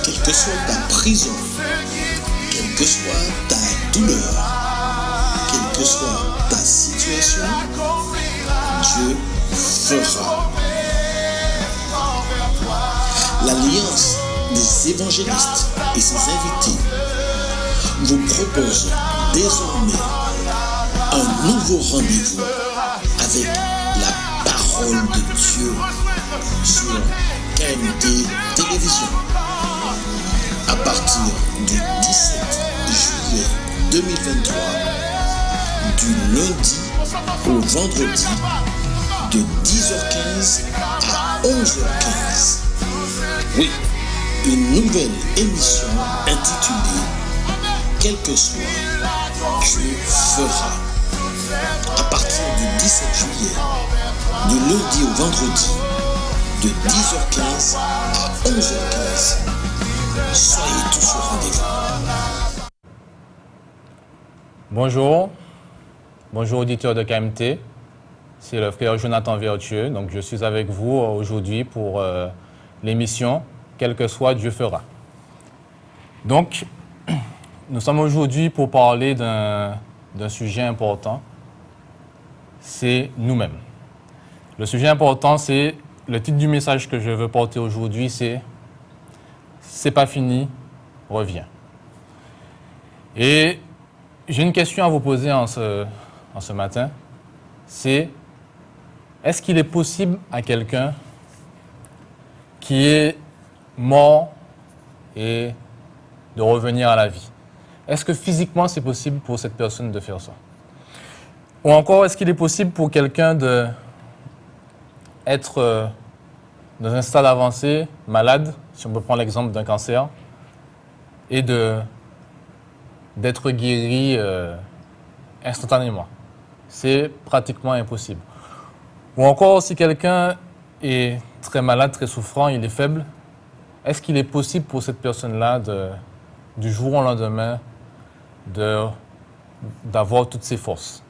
Quelle que soit ta prison, quelle que soit ta douleur, quelle que soit ta situation, Dieu fera. L'Alliance des évangélistes et ses invités vous propose désormais un nouveau rendez-vous avec la parole de Dieu sur KMT Télévision. À partir du 17 juillet 2023, du lundi au vendredi, de 10h15 à 11h15. Oui, une nouvelle émission intitulée « Quel que soit, Dieu fera ». À partir du 17 juillet, du lundi au vendredi, de 10h15 à 11h15. Soyez tous au rendez-vous. Bonjour auditeurs de KMT, c'est le frère Jonathan Vertueux. Donc je suis avec vous aujourd'hui pour l'émission « Quel que soit, Dieu fera ». Donc, nous sommes aujourd'hui pour parler d'un sujet important, c'est nous-mêmes. Le sujet important, c'est le titre du message que je veux porter aujourd'hui, c'est « C'est pas fini, reviens ». Et j'ai une question à vous poser en ce matin, c'est est-ce qu'il est possible à quelqu'un qui est mort et de revenir à la vie? Est-ce que physiquement c'est possible pour cette personne de faire ça? Ou encore, est-ce qu'il est possible pour quelqu'un d'être dans un stade avancé, malade, si on peut prendre l'exemple d'un cancer, et d'être guéri instantanément? C'est pratiquement impossible. Ou encore, si quelqu'un est très malade, très souffrant, il est faible, est-ce qu'il est possible pour cette personne-là, du jour au lendemain, d'avoir toutes ses forces?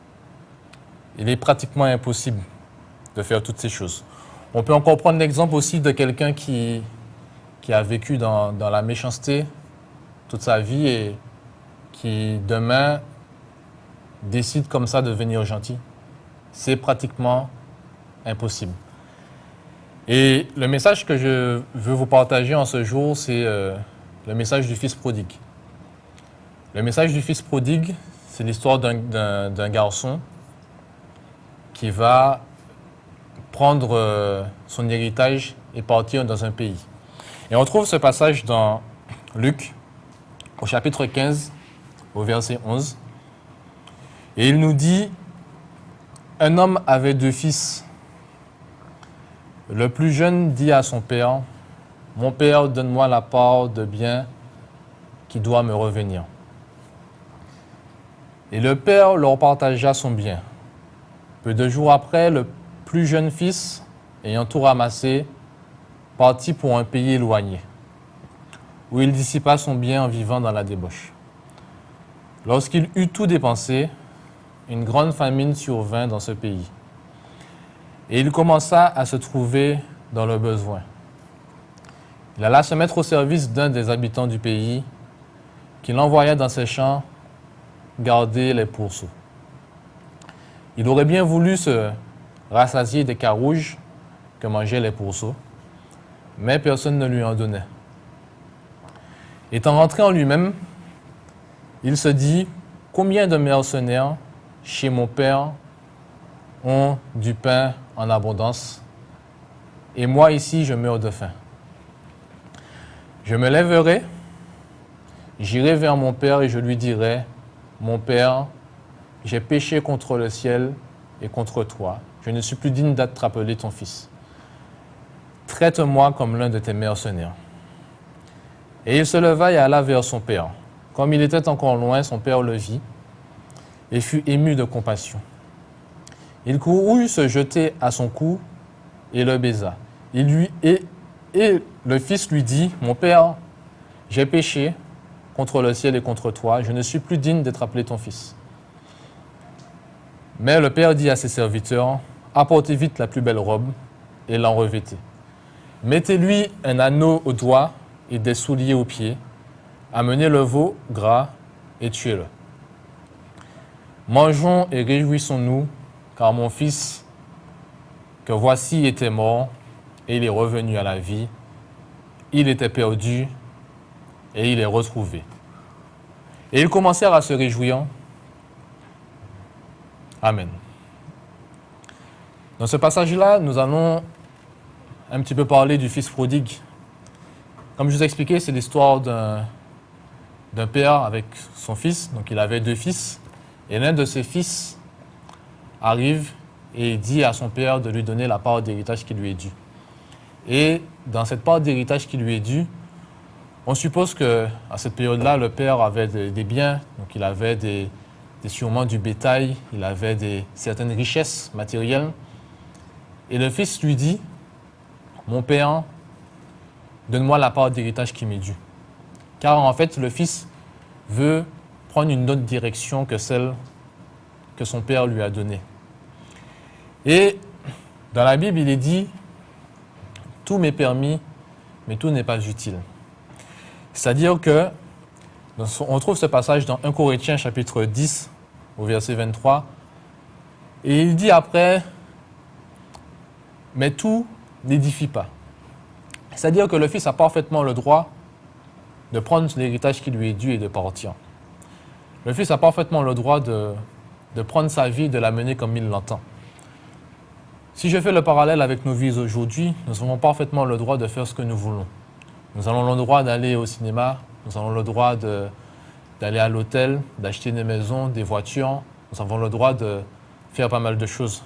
Il est pratiquement impossible de faire toutes ces choses. On peut encore prendre l'exemple aussi de quelqu'un qui a vécu dans la méchanceté toute sa vie et qui, demain, décide comme ça de devenir gentil. C'est pratiquement impossible. Et le message que je veux vous partager en ce jour, c'est le message du Fils prodigue. Le message du Fils prodigue, c'est l'histoire d'un garçon qui va prendre son héritage et partir dans un pays. Et on trouve ce passage dans Luc, au chapitre 15, au verset 11. Et il nous dit, « Un homme avait 2 fils. Le plus jeune dit à son père, « Mon père, donne-moi la part de bien qui doit me revenir. » Et le père leur partagea son bien. Peu de jours après, le plus jeune fils, ayant tout ramassé, partit pour un pays éloigné, où il dissipa son bien en vivant dans la débauche. Lorsqu'il eut tout dépensé, une grande famine survint dans ce pays. Et il commença à se trouver dans le besoin. Il alla se mettre au service d'un des habitants du pays, qui l'envoya dans ses champs garder les pourceaux. Il aurait bien voulu se rassasier des carouges que mangeaient les pourceaux, mais personne ne lui en donnait. Étant rentré en lui-même, il se dit, « Combien de mercenaires chez mon père ont du pain en abondance, et moi ici je meurs de faim. Je me lèverai, j'irai vers mon père et je lui dirai, « Mon père, j'ai péché contre le ciel et contre toi. Je ne suis plus digne d'être appelé ton fils. Traite-moi comme l'un de tes mercenaires. » Et il se leva et alla vers son père. Comme il était encore loin, son père le vit et fut ému de compassion. Il courut se jeter à son cou et le baisa. Et le fils lui dit, « Mon père, j'ai péché contre le ciel et contre toi. Je ne suis plus digne d'être appelé ton fils. » Mais le père dit à ses serviteurs, « Apportez vite la plus belle robe et l'en revêtez. Mettez-lui un anneau au doigt et des souliers aux pieds. Amenez le veau gras et tuez-le. Mangeons et réjouissons-nous, car mon fils, que voici, était mort, et il est revenu à la vie. Il était perdu, et il est retrouvé. Et ils commencèrent à se réjouir. Amen. Dans ce passage-là, nous allons un petit peu parler du fils prodigue. Comme je vous ai expliqué, c'est l'histoire d'un père avec son fils. Donc il avait 2 fils. Et l'un de ses fils arrive et dit à son père de lui donner la part d'héritage qui lui est due. Et dans cette part d'héritage qui lui est due, on suppose qu'à cette période-là, le père avait des biens. Donc il avait sûrement du bétail, il avait certaines richesses matérielles. Et le fils lui dit, « Mon père, donne-moi la part d'héritage qui m'est due. » Car en fait, le fils veut prendre une autre direction que celle que son père lui a donnée. Et dans la Bible, il est dit, « Tout m'est permis, mais tout n'est pas utile. » C'est-à-dire que, on trouve ce passage dans 1 Corinthiens chapitre 10, au verset 23, et il dit après, « Mais tout n'édifie pas. » C'est-à-dire que le fils a parfaitement le droit de prendre l'héritage qui lui est dû et de partir. Le fils a parfaitement le droit de prendre sa vie et de la mener comme il l'entend. Si je fais le parallèle avec nos vies aujourd'hui, nous avons parfaitement le droit de faire ce que nous voulons. Nous avons le droit d'aller au cinéma, nous avons le droit d'aller à l'hôtel, d'acheter des maisons, des voitures. Nous avons le droit de faire pas mal de choses.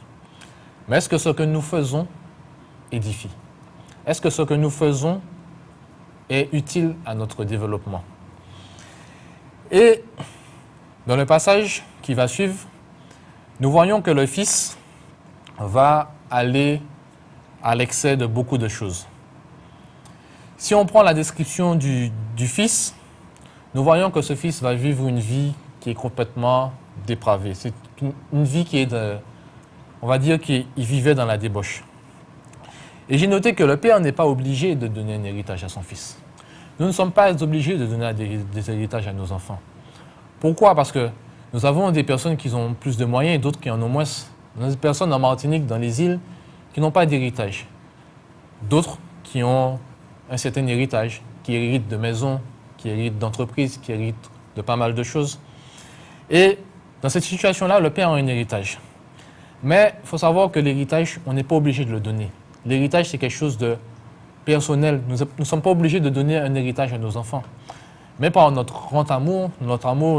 Mais est-ce que ce que nous faisons édifie? Est-ce que ce que nous faisons est utile à notre développement? Et dans le passage qui va suivre, nous voyons que le fils va aller à l'excès de beaucoup de choses. Si on prend la description du fils, nous voyons que ce fils va vivre une vie qui est complètement dépravée. C'est une vie qui est on va dire qu'il vivait dans la débauche. Et j'ai noté que le père n'est pas obligé de donner un héritage à son fils. Nous ne sommes pas obligés de donner des héritages à nos enfants. Pourquoi? Parce que nous avons des personnes qui ont plus de moyens et d'autres qui en ont moins. Nous avons des personnes en Martinique, dans les îles, qui n'ont pas d'héritage. D'autres qui ont un certain héritage, qui héritent de maisons, qui héritent d'entreprises, qui héritent de pas mal de choses. Et dans cette situation-là, le père a un héritage. Mais il faut savoir que l'héritage, on n'est pas obligé de le donner. L'héritage, c'est quelque chose de personnel. Nous ne sommes pas obligés de donner un héritage à nos enfants. Mais par notre grand amour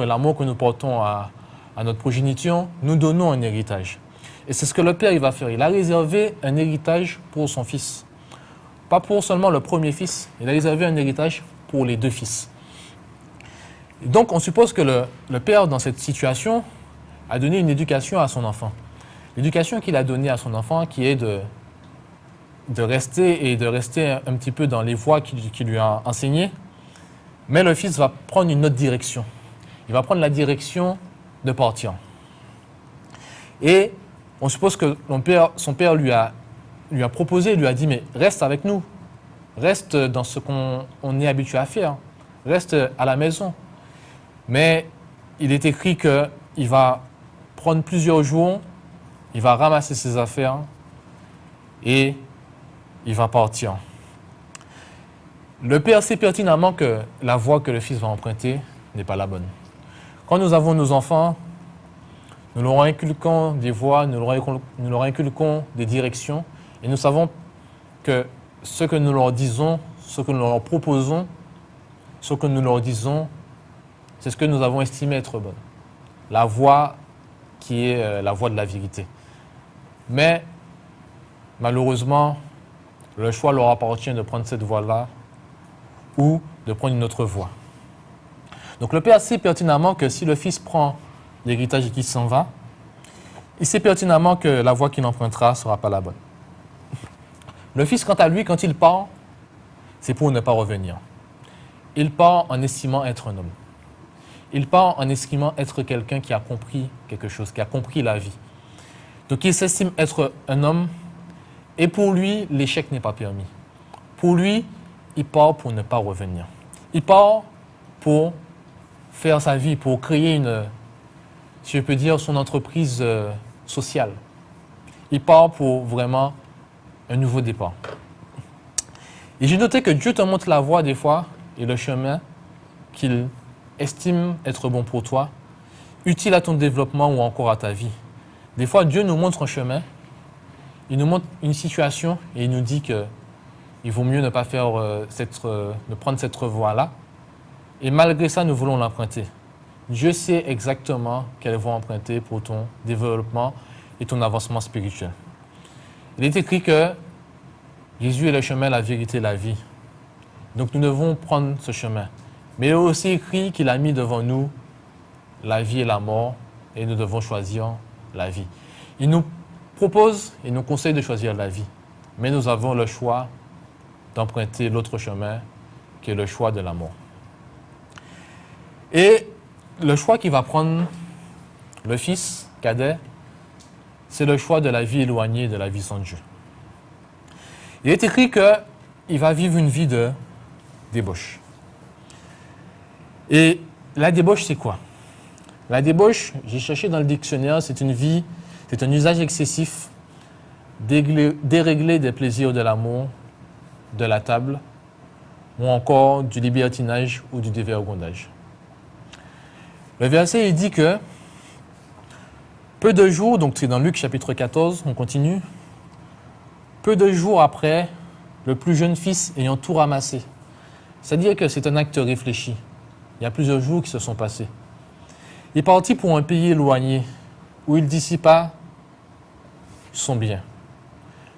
et l'amour que nous portons à notre progéniture, nous donnons un héritage. Et c'est ce que le père il va faire. Il a réservé un héritage pour son fils. Pas pour seulement le premier fils, il a réservé un héritage pour les 2 fils. Et donc, on suppose que le père, dans cette situation, a donné une éducation à son enfant. L'éducation qu'il a donnée à son enfant, qui est de rester un petit peu dans les voies qu'il lui a enseignées. Mais le fils va prendre une autre direction. Il va prendre la direction de partir. Et on suppose que son père lui a proposé, lui a dit, mais reste avec nous. Reste dans ce qu'on est habitué à faire. Reste à la maison. Mais il est écrit qu'il va prendre plusieurs jours, il va ramasser ses affaires et il va partir. Le père sait pertinemment que la voie que le fils va emprunter n'est pas la bonne. Quand nous avons nos enfants, nous leur inculquons des voies, nous leur inculquons des directions, et nous savons que ce que nous leur disons, ce que nous leur proposons, ce que nous leur disons, c'est ce que nous avons estimé être bon. La voie qui est la voie de la vérité. Mais malheureusement, le choix leur appartient de prendre cette voie-là ou de prendre une autre voie. Donc le père sait pertinemment que si le fils prend l'héritage et qu'il s'en va, il sait pertinemment que la voie qu'il empruntera ne sera pas la bonne. Le fils, quant à lui, quand il part, c'est pour ne pas revenir. Il part en estimant être un homme. Il part en estimant être quelqu'un qui a compris quelque chose, qui a compris la vie. Donc il s'estime être un homme et pour lui, l'échec n'est pas permis. Pour lui, il part pour ne pas revenir. Il part pour faire sa vie, pour créer si je peux dire, son entreprise sociale. Il part pour vraiment un nouveau départ. Et j'ai noté que Dieu te montre la voie des fois et le chemin qu'il estime être bon pour toi, utile à ton développement ou encore à ta vie. Des fois, Dieu nous montre un chemin, il nous montre une situation et il nous dit qu'il vaut mieux ne pas ne prendre cette voie-là. Et malgré ça, nous voulons l'emprunter. Dieu sait exactement quelle voie emprunter pour ton développement et ton avancement spirituel. Il est écrit que Jésus est le chemin, la vérité, la vie. Donc nous devons prendre ce chemin. Mais il est aussi écrit qu'il a mis devant nous la vie et la mort et nous devons choisir la vie. Il nous propose et nous conseille de choisir la vie. Mais nous avons le choix d'emprunter l'autre chemin qui est le choix de la mort. Et le choix qu'il va prendre le fils cadet, c'est le choix de la vie éloignée de la vie sans Dieu. Il est écrit qu'il va vivre une vie de débauche. Et la débauche, c'est quoi? La débauche, j'ai cherché dans le dictionnaire, c'est un usage excessif, déréglé des plaisirs de l'amour, de la table, ou encore du libertinage ou du dévergondage. Le verset, il dit que peu de jours, donc c'est dans Luc chapitre 14, on continue, peu de jours après, le plus jeune fils ayant tout ramassé. C'est-à-dire que c'est un acte réfléchi. Il y a plusieurs jours qui se sont passés. Il est parti pour un pays éloigné où il dissipa son bien.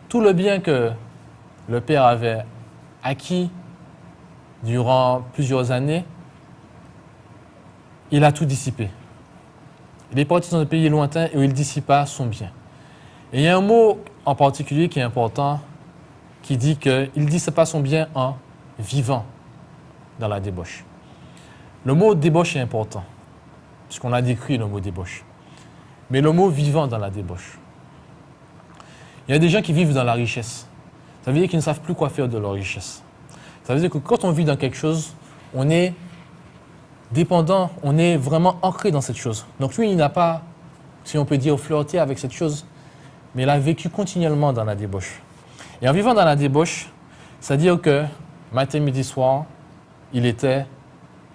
Tout le bien que le père avait acquis durant plusieurs années, il a tout dissipé. Il est parti dans un pays lointain où il dissipa son bien. Et il y a un mot en particulier qui est important, qui dit qu'il ne dissipa son bien en vivant dans la débauche. Le mot débauche est important, puisqu'on a décrit le mot débauche. Mais le mot vivant dans la débauche. Il y a des gens qui vivent dans la richesse. Ça veut dire qu'ils ne savent plus quoi faire de leur richesse. Ça veut dire que quand on vit dans quelque chose, on est dépendant, on est vraiment ancré dans cette chose. Donc lui, il n'a pas, si on peut dire, flirté avec cette chose, mais il a vécu continuellement dans la débauche. Et en vivant dans la débauche, c'est-à-dire que matin, midi, soir, il était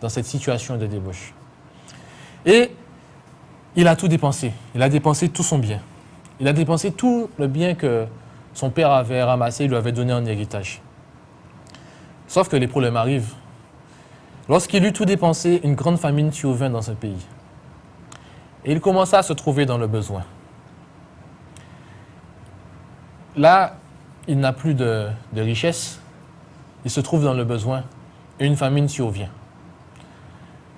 dans cette situation de débauche. Et il a tout dépensé. Il a dépensé tout son bien. Il a dépensé tout le bien que son père avait ramassé, il lui avait donné en héritage. Sauf que les problèmes arrivent. Lorsqu'il eut tout dépensé, une grande famine survint dans ce pays. Et il commença à se trouver dans le besoin. Là, il n'a plus de richesse. Il se trouve dans le besoin et une famine survient.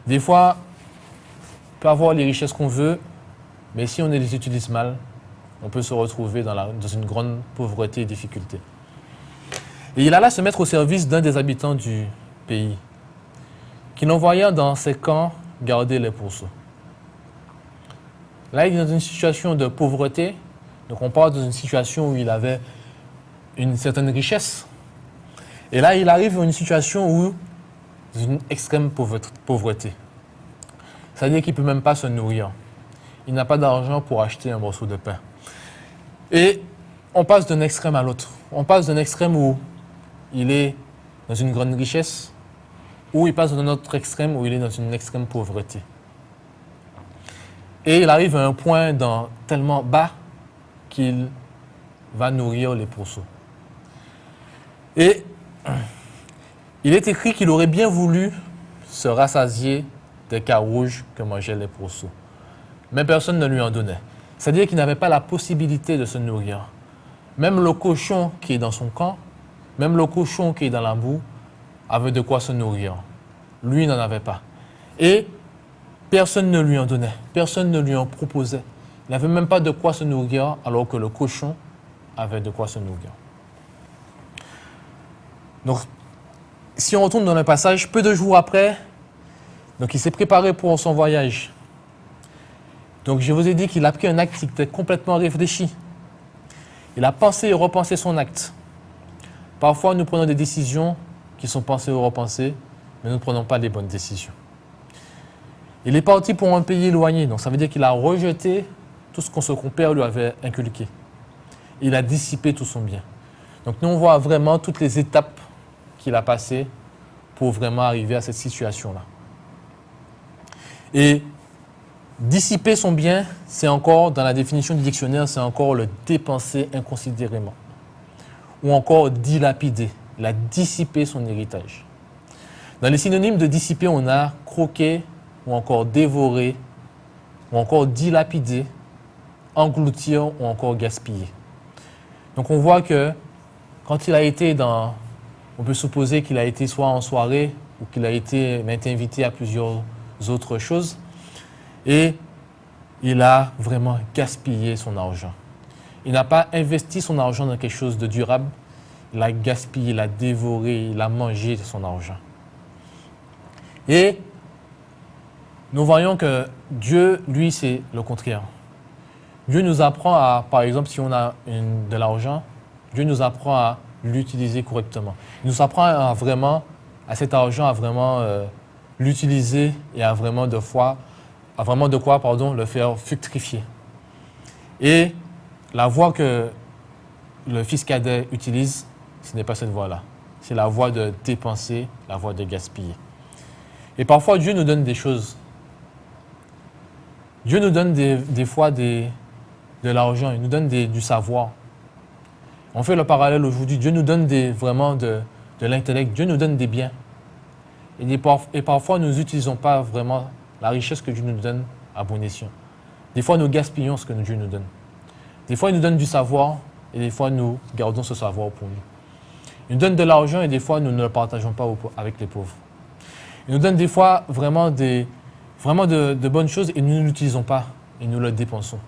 Des fois, on peut avoir les richesses qu'on veut, mais si on les utilise mal, on peut se retrouver dans une grande pauvreté et difficulté. Et il alla se mettre au service d'un des habitants du pays, qui l'envoya dans ses camps garder les pourceaux. Là, il est dans une situation de pauvreté, donc on parle d'une situation où il avait une certaine richesse. Et là, il arrive à une situation où une extrême pauvreté. C'est-à-dire qu'il ne peut même pas se nourrir. Il n'a pas d'argent pour acheter un morceau de pain. Et on passe d'un extrême à l'autre. On passe d'un extrême où il est dans une grande richesse, ou il passe dans un autre extrême où il est dans une extrême pauvreté. Et il arrive à un point tellement bas qu'il va nourrir les pourceaux. Et il est écrit qu'il aurait bien voulu se rassasier des carouges que mangeaient les pourceaux. Mais personne ne lui en donnait. C'est-à-dire qu'il n'avait pas la possibilité de se nourrir. Même le cochon qui est dans son camp, même le cochon qui est dans la boue, avait de quoi se nourrir. Lui n'en avait pas. Et personne ne lui en donnait, personne ne lui en proposait. Il n'avait même pas de quoi se nourrir, alors que le cochon avait de quoi se nourrir. Donc, si on retourne dans le passage, peu de jours après, donc il s'est préparé pour son voyage. Donc je vous ai dit qu'il a pris un acte qui était complètement réfléchi. Il a pensé et repensé son acte. Parfois, nous prenons des décisions qui sont pensés ou repensés, mais nous ne prenons pas les bonnes décisions. Il est parti pour un pays éloigné, donc ça veut dire qu'il a rejeté tout ce que son père lui avait inculqué. Il a dissipé tout son bien. Donc nous, on voit vraiment toutes les étapes qu'il a passées pour vraiment arriver à cette situation-là. Et dissiper son bien, c'est encore, dans la définition du dictionnaire, c'est encore le dépenser inconsidérément. Ou encore dilapider, il a dissipé son héritage. Dans les synonymes de dissiper, on a croquer, ou encore dévorer, ou encore dilapider, engloutir, ou encore gaspiller. Donc on voit que quand il a été dans, on peut supposer qu'il a été soit en soirée, ou qu'il a été invité à plusieurs autres choses, et il a vraiment gaspillé son argent. Il n'a pas investi son argent dans quelque chose de durable, il a gaspillé, il a dévoré, il a mangé son argent. Et nous voyons que Dieu, lui, c'est le contraire. Dieu nous apprend à, par exemple, si on a de l'argent, Dieu nous apprend à l'utiliser correctement. Il nous apprend à vraiment, à cet argent, à vraiment l'utiliser et à vraiment de quoi, le faire fructifier. Et la voie que le fils cadet utilise, ce n'est pas cette voie-là. C'est la voie de dépenser, la voie de gaspiller. Et parfois, Dieu nous donne des choses. Dieu nous donne des fois de l'argent, il nous donne du savoir. On fait le parallèle aujourd'hui. Dieu nous donne vraiment de l'intellect. Dieu nous donne des biens. Et parfois, nous n'utilisons pas vraiment la richesse que Dieu nous donne à bon escient. Des fois, nous gaspillons ce que Dieu nous donne. Des fois, il nous donne du savoir et des fois, nous gardons ce savoir pour nous. Il nous donne de l'argent et des fois, nous ne le partageons pas avec les pauvres. Il nous donne des fois vraiment de bonnes choses et nous ne l'utilisons pas et nous le dépensons.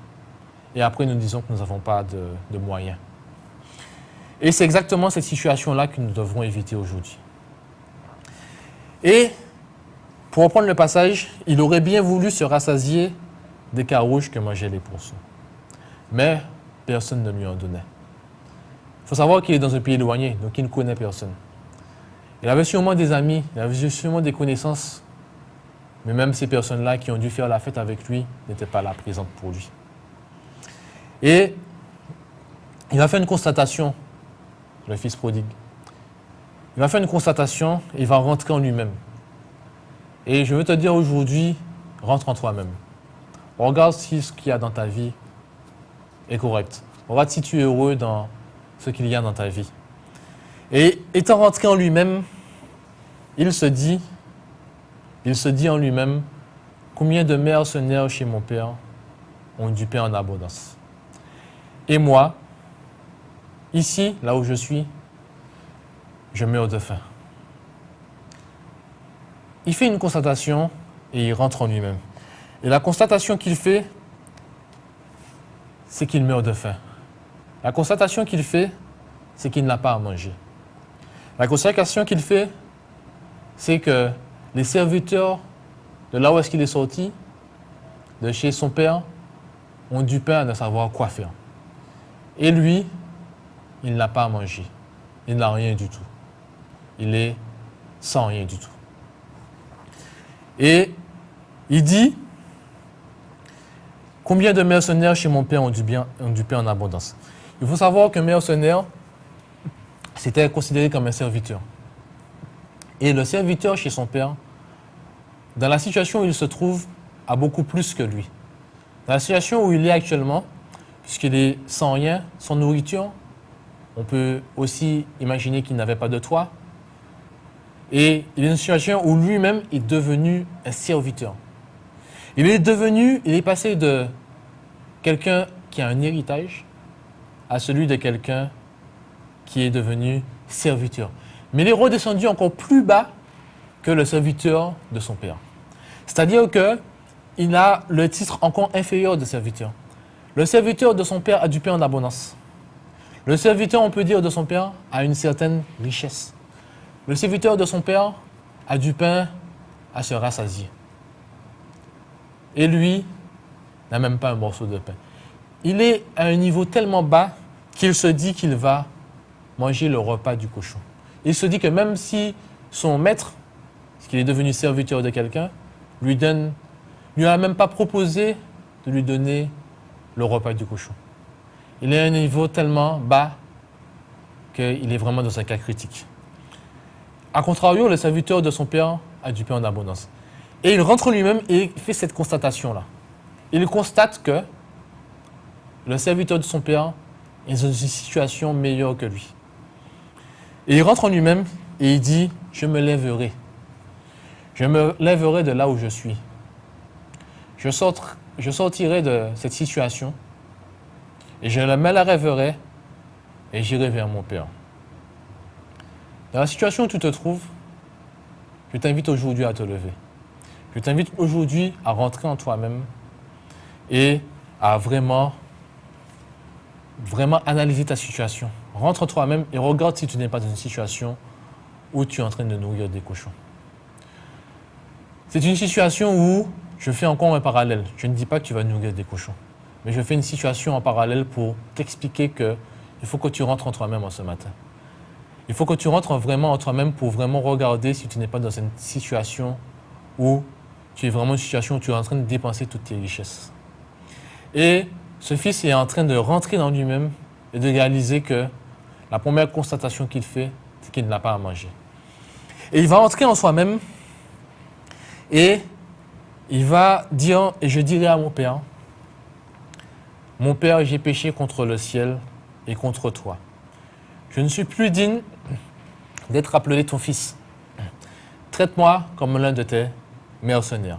Et après, nous disons que nous n'avons pas de moyens. Et c'est exactement cette situation-là que nous devrons éviter aujourd'hui. Et pour reprendre le passage, il aurait bien voulu se rassasier des carouges que mangeaient les pourceaux. Mais personne ne lui en donnait. Il faut savoir qu'il est dans un pays éloigné, donc il ne connaît personne. Il avait sûrement des amis, il avait sûrement des connaissances, mais même ces personnes-là qui ont dû faire la fête avec lui n'étaient pas là présentes pour lui. Et il va faire une constatation, le fils prodigue. Il va faire une constatation et il va rentrer en lui-même. Et je veux te dire aujourd'hui, rentre en toi-même. Regarde si ce qu'il y a dans ta vie est correct. Regarde si tu es heureux dans ce qu'il y a dans ta vie. Et étant rentré en lui-même, il se dit en lui-même, combien de mercenaires chez mon père ont du pain en abondance. Et moi, ici, là où je suis, je meurs de faim. Il fait une constatation et il rentre en lui-même. Et la constatation qu'il fait, c'est qu'il meurt de faim. La constatation qu'il fait, c'est qu'il n'a pas à manger. La constatation qu'il fait, c'est que les serviteurs de là où est-ce qu'il est sorti, de chez son père, ont du pain à ne savoir quoi faire. Et lui, il n'a pas à manger. Il n'a rien du tout. Il est sans rien du tout. Et il dit, combien de mercenaires chez mon père ont du pain en abondance? Il faut savoir qu'un mercenaire, c'était considéré comme un serviteur. Et le serviteur chez son père, dans la situation où il se trouve, a beaucoup plus que lui. Dans la situation où il est actuellement, puisqu'il est sans rien, sans nourriture, on peut aussi imaginer qu'il n'avait pas de toit. Et il est dans une situation où lui-même est devenu un serviteur. Il est passé de quelqu'un qui a un héritage à celui de quelqu'un qui est devenu serviteur. Mais il est redescendu encore plus bas que le serviteur de son père. C'est-à-dire qu'il a le titre encore inférieur de serviteur. Le serviteur de son père a du pain en abondance. Le serviteur, on peut dire, de son père a une certaine richesse. Le serviteur de son père a du pain à se rassasier. Et lui n'a même pas un morceau de pain. Il est à un niveau tellement bas qu'il se dit qu'il va manger le repas du cochon. Il se dit que même si son maître, parce qu'il est devenu serviteur de quelqu'un, lui a même pas proposé de lui donner le repas du cochon. Il est à un niveau tellement bas qu'il est vraiment dans un cas critique. A contrario, le serviteur de son père a du pain en abondance. Et il rentre lui-même et fait cette constatation-là. Il constate que le serviteur de son père est dans une situation meilleure que lui. Et il rentre en lui-même et il dit, je me lèverai. Je me lèverai de là où je suis. Je sortirai de cette situation et je me lèverai et j'irai vers mon Père. Dans la situation où tu te trouves, je t'invite aujourd'hui à te lever. Je t'invite aujourd'hui à rentrer en toi-même et à vraiment analyser ta situation. Rentre en toi-même et regarde si tu n'es pas dans une situation où tu es en train de nourrir des cochons. C'est une situation où je fais encore un parallèle. Je ne dis pas que tu vas nourrir des cochons, mais je fais une situation en parallèle pour t'expliquer qu'il faut que tu rentres en toi-même en ce matin. Il faut que tu rentres vraiment en toi-même pour vraiment regarder si tu n'es pas dans une situation où tu es vraiment une situation où tu es en train de dépenser toutes tes richesses. Et ce fils est en train de rentrer dans lui-même et de réaliser que la première constatation qu'il fait, c'est qu'il n'a pas à manger. Et il va entrer en soi-même et il va dire, et je dirai à mon Père, j'ai péché contre le ciel et contre toi. Je ne suis plus digne d'être appelé ton fils. Traite-moi comme l'un de tes mercenaires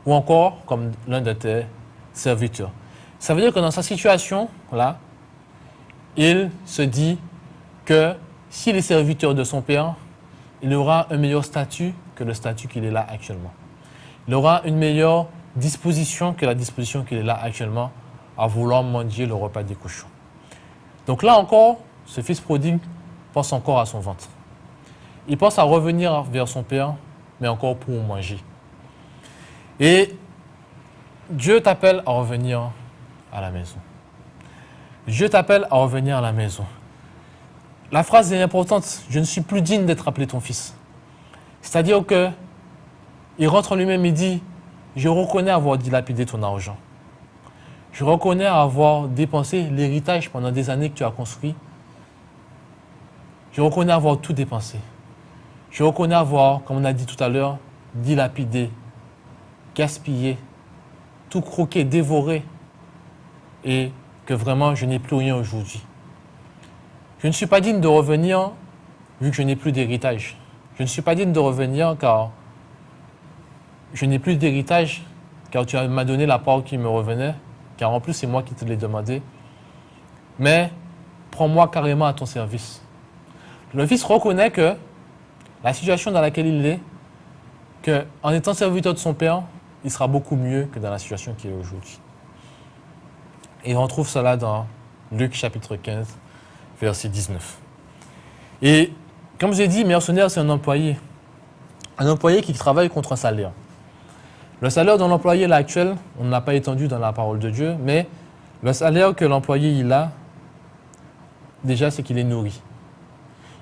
ou encore comme l'un de tes serviteurs. Ça veut dire que dans sa situation-là, il se dit que s'il est serviteur de son père, il aura un meilleur statut que le statut qu'il est là actuellement. Il aura une meilleure disposition que la disposition qu'il est là actuellement à vouloir manger le repas des cochons. Donc là encore, ce fils prodigue pense encore à son ventre. Il pense à revenir vers son père, mais encore pour manger. Et Dieu t'appelle à revenir à la maison. Dieu t'appelle à revenir à la maison. La phrase est importante. Je ne suis plus digne d'être appelé ton fils. C'est-à-dire qu'il rentre en lui-même et dit, je reconnais avoir dilapidé ton argent. Je reconnais avoir dépensé l'héritage pendant des années que tu as construit. Je reconnais avoir tout dépensé. Je reconnais avoir, comme on a dit tout à l'heure, dilapidé, gaspillé, tout croqué, dévoré. Et que vraiment, je n'ai plus rien aujourd'hui. Je ne suis pas digne de revenir vu que je n'ai plus d'héritage. Je ne suis pas digne de revenir car je n'ai plus d'héritage, car tu m'as donné la part qui me revenait, car en plus c'est moi qui te l'ai demandé. Mais prends-moi carrément à ton service. Le fils reconnaît que la situation dans laquelle il est, qu'en étant serviteur de son père, il sera beaucoup mieux que dans la situation qu'il est aujourd'hui. Et on trouve cela dans Luc chapitre 15, verset 19. Et comme je l'ai dit, mercenaire, c'est un employé. Un employé qui travaille contre un salaire. Le salaire de l'employé là, actuel, on n'a pas étendu dans la parole de Dieu, mais le salaire que l'employé il a, déjà, c'est qu'il est nourri.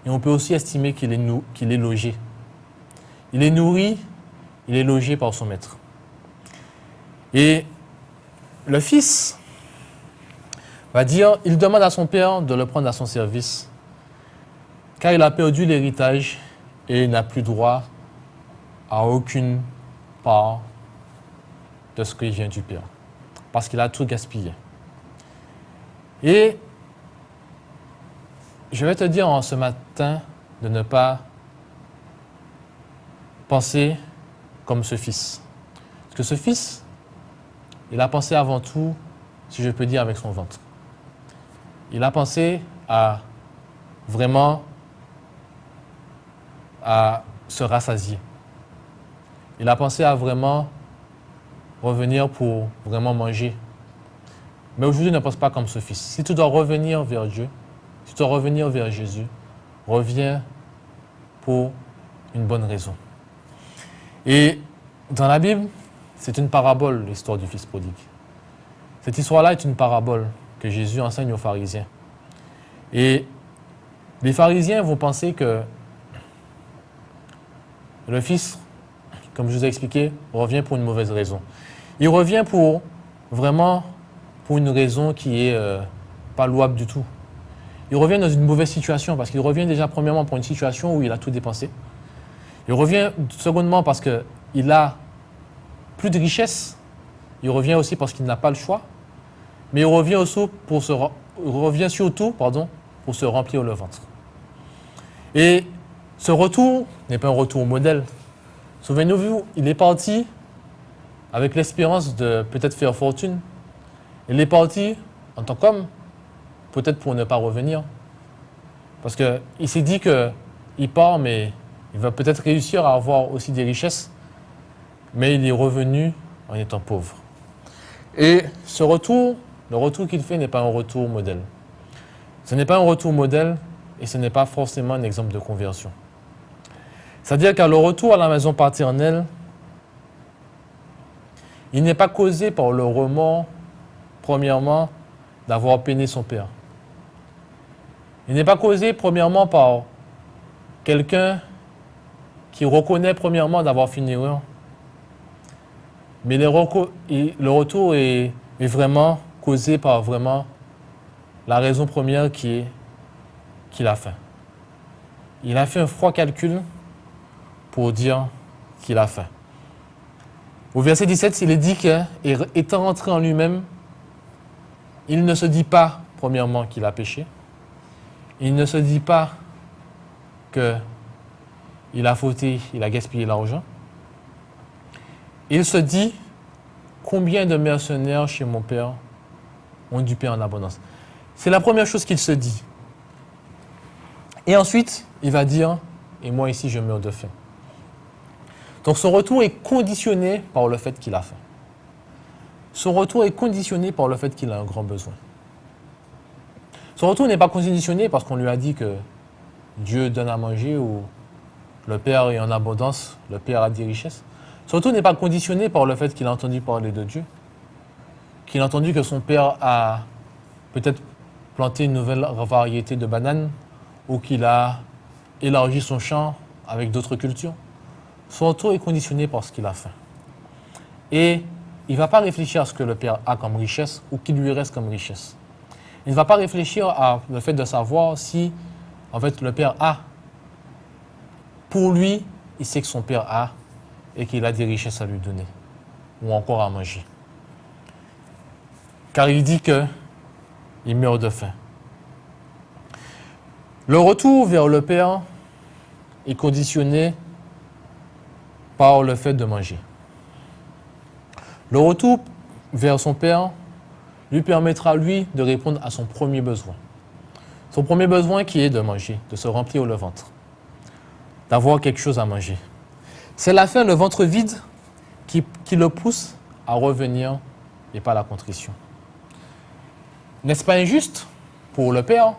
Et on peut aussi estimer qu'il est logé. Il est nourri, il est logé par son maître. Et le fils va dire, il demande à son père de le prendre à son service, car il a perdu l'héritage et il n'a plus droit à aucune part de ce qui vient du père, parce qu'il a tout gaspillé. Et je vais te dire en ce matin de ne pas penser comme ce fils. Parce que ce fils, il a pensé avant tout, si je peux dire, avec son ventre. Il a pensé à vraiment à se rassasier. Il a pensé à vraiment revenir pour vraiment manger. Mais aujourd'hui, ne pense pas comme ce fils. Si tu dois revenir vers Dieu, si tu dois revenir vers Jésus, reviens pour une bonne raison. Et dans la Bible, c'est une parabole, l'histoire du fils prodigue. Cette histoire-là est une parabole que Jésus enseigne aux pharisiens. Et les pharisiens vont penser que Le fils, comme je vous ai expliqué, revient pour une mauvaise raison. Il revient pour vraiment pour une raison qui est pas louable du tout. Il revient dans une mauvaise situation parce qu'il revient déjà premièrement pour une situation où il a tout dépensé. Il revient secondement parce qu'il a plus de richesse. Il revient aussi parce qu'il n'a pas le choix. Mais il revient surtout pour se remplir le ventre. Et ce retour n'est pas un retour modèle. Souvenez-vous, il est parti avec l'espérance de peut-être faire fortune. Il est parti en tant qu'homme, peut-être pour ne pas revenir. Parce qu'il s'est dit qu'il part, mais il va peut-être réussir à avoir aussi des richesses. Mais il est revenu en étant pauvre. Et ce retour, le retour qu'il fait n'est pas un retour modèle. Ce n'est pas un retour modèle et ce n'est pas forcément un exemple de conversion. C'est-à-dire qu'à le retour à la maison paternelle, il n'est pas causé par le remords, premièrement, d'avoir peiné son père. Il n'est pas causé, premièrement, par quelqu'un qui reconnaît, premièrement, d'avoir fait une erreur. Mais le retour est vraiment causé par vraiment la raison première qui est qu'il a faim. Il a fait un froid calcul pour dire qu'il a faim. Au verset 17, il est dit qu'étant rentré en lui-même, il ne se dit pas, premièrement, qu'il a péché. Il ne se dit pas qu'il a fauté, il a gaspillé l'argent. Il se dit, combien de mercenaires chez mon père ont du pain en abondance. C'est la première chose qu'il se dit. Et ensuite, il va dire, et moi ici, je meurs de faim. Donc son retour est conditionné par le fait qu'il a faim. Son retour est conditionné par le fait qu'il a un grand besoin. Son retour n'est pas conditionné parce qu'on lui a dit que Dieu donne à manger ou le Père est en abondance, le Père a des richesses. Son retour n'est pas conditionné par le fait qu'il a entendu parler de Dieu, qu'il a entendu que son Père a peut-être planté une nouvelle variété de bananes ou qu'il a élargi son champ avec d'autres cultures. Son retour est conditionné par ce qu'il a faim. Et il ne va pas réfléchir à ce que le Père a comme richesse ou qu'il lui reste comme richesse. Il ne va pas réfléchir à le fait de savoir si, en fait, le Père a. Pour lui, il sait que son Père a et qu'il a des richesses à lui donner ou encore à manger. Car il dit qu'il meurt de faim. Le retour vers le Père est conditionné par le fait de manger. Le retour vers son Père lui permettra, lui, de répondre à son premier besoin. Son premier besoin qui est de manger, de se remplir le ventre, d'avoir quelque chose à manger. C'est la faim, le ventre vide, qui le pousse à revenir et pas la contrition. N'est-ce pas injuste pour le Père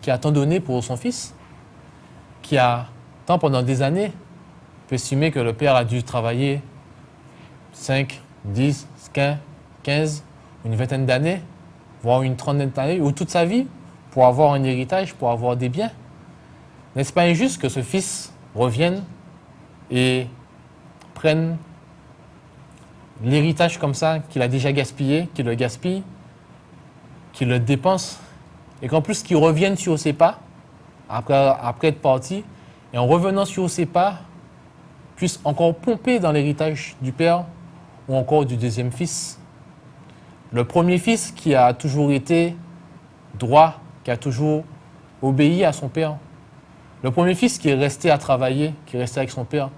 qui a tant donné pour son Fils, qui a tant pendant des années peut estimer que le Père a dû travailler 5, 10, 15, une vingtaine d'années, voire une trentaine d'années, ou toute sa vie, pour avoir un héritage, pour avoir des biens. N'est-ce pas injuste que ce fils revienne et prenne l'héritage comme ça, qu'il a déjà gaspillé, qu'il le gaspille, qu'il le dépense, et qu'en plus qu'il revienne sur ses pas, après être parti, et en revenant sur ses pas, puisse encore pomper dans l'héritage du père ou encore du deuxième fils. Le premier fils qui a toujours été droit, qui a toujours obéi à son père. Le premier fils qui est resté à travailler, qui est resté avec son père,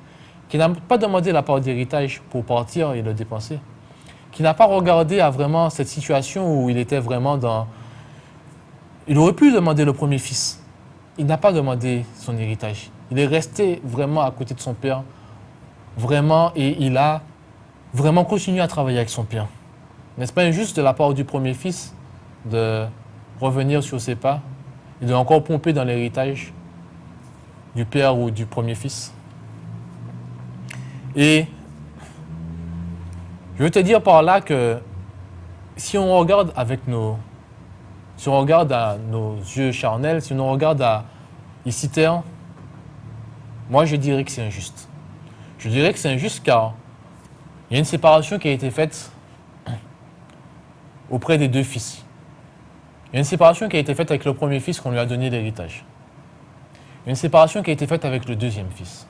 qui n'a pas demandé la part d'héritage pour partir et le dépenser, qui n'a pas regardé à vraiment cette situation où il était vraiment dans... Il aurait pu demander le premier fils. Il n'a pas demandé son héritage. Il est resté vraiment à côté de son père, vraiment, et il a vraiment continué à travailler avec son père. N'est-ce pas injuste de la part du premier fils de revenir sur ses pas et de encore pomper dans l'héritage du père ou du premier fils? Et je veux te dire par là que si on regarde si on regarde à nos yeux charnels, si on regarde à ici terre, moi je dirais que c'est injuste. Je dirais que c'est injuste car il y a une séparation qui a été faite auprès des deux fils. Il y a une séparation qui a été faite avec le premier fils qu'on lui a donné l'héritage. Il y a une séparation qui a été faite avec le deuxième fils.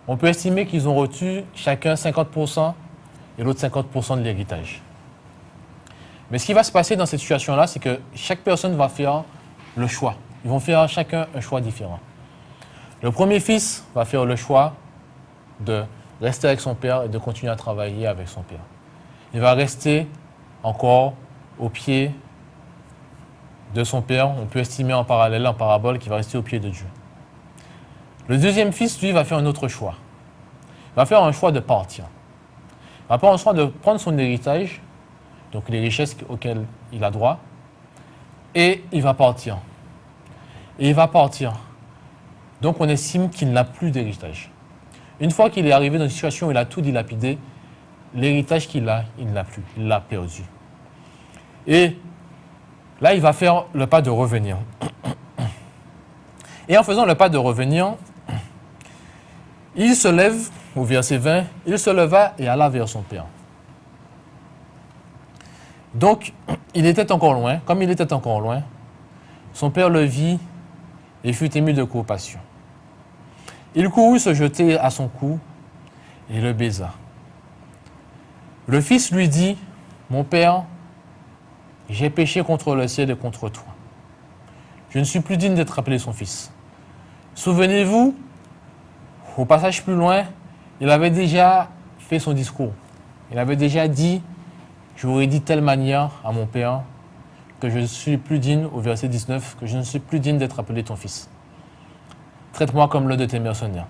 On peut estimer qu'ils ont reçu chacun 50% et l'autre 50% de l'héritage. Mais ce qui va se passer dans cette situation-là, c'est que chaque personne va faire le choix. Ils vont faire chacun un choix différent. Le premier fils va faire le choix de rester avec son père et de continuer à travailler avec son père. Il va rester encore au pied de son père. On peut estimer en parallèle, en parabole, qu'il va rester au pied de Dieu. Le deuxième fils, lui, va faire un autre choix. Il va faire un choix de partir. Il va faire un choix de prendre son héritage, donc les richesses auxquelles il a droit, et il va partir. Et il va partir. Donc on estime qu'il n'a plus d'héritage. Une fois qu'il est arrivé dans une situation où il a tout dilapidé, l'héritage qu'il a, il ne l'a plus, il l'a perdu. Et là, il va faire le pas de revenir. Et en faisant le pas de revenir, il se lève, au verset 20, il se leva et alla vers son père. Donc, il était encore loin. Comme il était encore loin, son père le vit et fut ému de compassion. Il courut se jeter à son cou et le baisa. Le fils lui dit, « Mon père, j'ai péché contre le ciel et contre toi. Je ne suis plus digne d'être appelé son fils. » Souvenez-vous, au passage plus loin, il avait déjà fait son discours. Il avait déjà dit, je vous ai dit de telle manière à mon père que je ne suis plus digne, au verset 19, que je ne suis plus digne d'être appelé ton fils. Traite-moi comme l'un de tes mercenaires.